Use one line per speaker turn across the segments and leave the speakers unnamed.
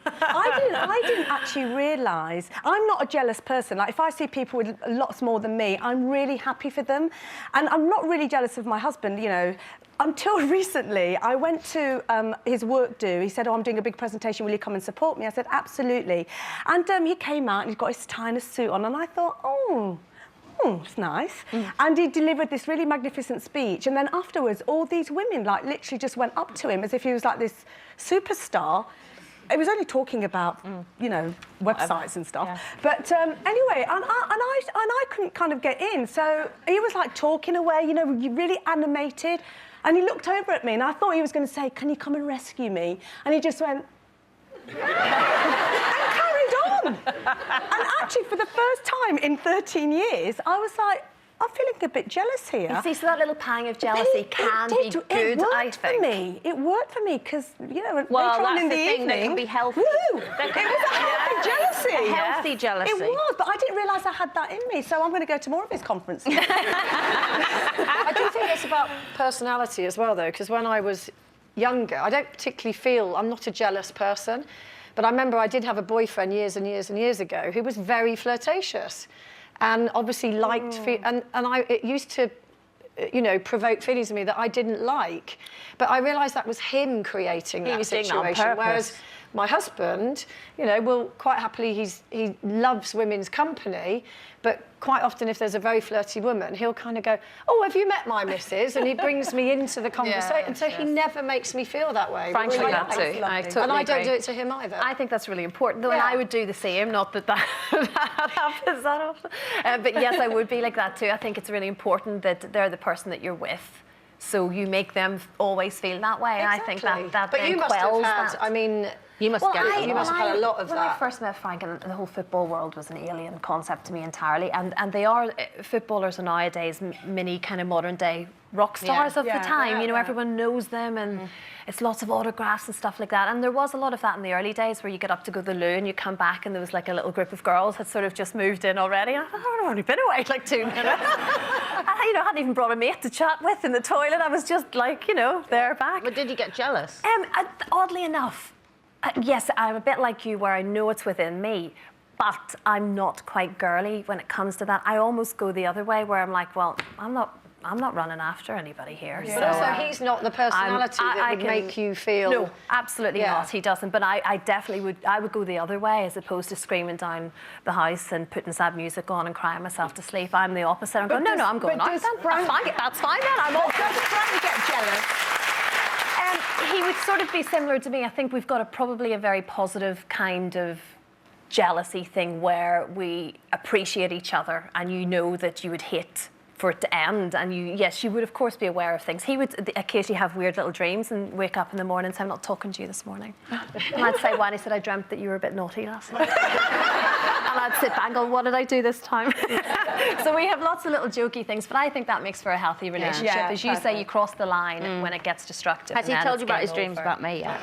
I didn't actually realise. I'm not a jealous person. Like, if I see people with lots more than me, I'm really happy for them. And I'm not really jealous of my husband, you know. Until recently, I went to his work do. He said, oh, I'm doing a big presentation, will you come and support me? I said, absolutely. And he came out and he's got his tie and a suit on, and I thought, it's nice. And he delivered this really magnificent speech. And then afterwards, all these women, like, literally just went up to him as if he was like this superstar. It was only talking about, you know, websites and stuff. Yeah. But anyway, and I couldn't kind of get in. So he was like talking away, you know, really animated. And he looked over at me, and I thought he was going to say, can you come and rescue me? And he just went... and carried on. And actually, for the first time in 13 years, I was like, I'm feeling a bit jealous here.
You see, so that little pang of jealousy can be good, I think.
It worked for me, because, you know,
well,
later on in the
thing
evening...
that can be healthy.
It was a healthy jealousy.
A healthy jealousy.
It was, but I didn't realise I had that in me, so I'm going to go to more of his conferences.
I do think it's about personality as well, though, because when I was younger, I don't particularly feel... I'm not a jealous person, but I remember I did have a boyfriend years and years and years ago who was very flirtatious. And obviously liked, it used to, you know, provoke feelings in me that I didn't like. But I realised that was him creating that situation. Whereas my husband, you know, will quite happily, he loves women's company, but quite often if there's a very flirty woman, he'll kind of go, oh, have you met my missus? And he brings me into the conversation. And so he never makes me feel that way.
Frankly, that too. I totally
and I don't
agree.
do it to him either.
I think that's really important, though, and I would do the same. Not that that happens that often. But yes, I would be like that too. I think it's really important that they're the person that you're with. So you make them always feel that way.
Exactly.
I think that
but you must have had,
that.
I mean... You must you must have had a lot of that.
When I first met Frank, and the whole football world was an alien concept to me entirely, and they are, footballers are nowadays mini kind of modern day rock stars of the time. You know, everyone knows them, and it's lots of autographs and stuff like that. And there was a lot of that in the early days, where you get up to go to the loo and you come back and there was like a little group of girls had sort of just moved in already. And I thought, oh, I've only been away like 2 minutes. You know, I hadn't even brought a mate to chat with in the toilet. I was just like, you know, they're back.
But did you get jealous?
Oddly enough, yes, I'm a bit like you, where I know it's within me, but I'm not quite girly when it comes to that. I almost go the other way, where I'm like, well, I'm not running after anybody here.
Yeah. But also, he's not the personality that would make you feel...
No, absolutely not. He doesn't. But I definitely would. I would go the other way, as opposed to screaming down the house and putting sad music on and crying myself to sleep. I'm the opposite. I'm going, no, I'm going out. That's fine then. I'm all good.
Frank get jealous?
He would sort of be similar to me. I think we've got probably a very positive kind of jealousy thing, where we appreciate each other, and you know that you would hate for it to end, and you would of course be aware of things. He would occasionally have weird little dreams and wake up in the morning and say, I'm not talking to you this morning. And I'd say, why? And he said, I dreamt that you were a bit naughty last night. And I'd sit back and go, what did I do this time? So we have lots of little jokey things, but I think that makes for a healthy relationship. As you say, you cross the line when it gets destructive.
Has he told you about his dreams about me yet?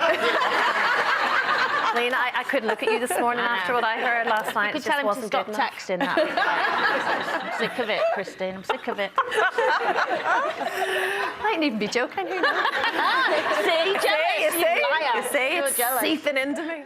Lena, I couldn't look at you this morning after what I heard last night.
You could tell him to stop texting that. I'm sick of it, Christine. I'm sick of it.
I mightn't even be joking. Who knows?
See, jealous.
You see, it's seeping into me.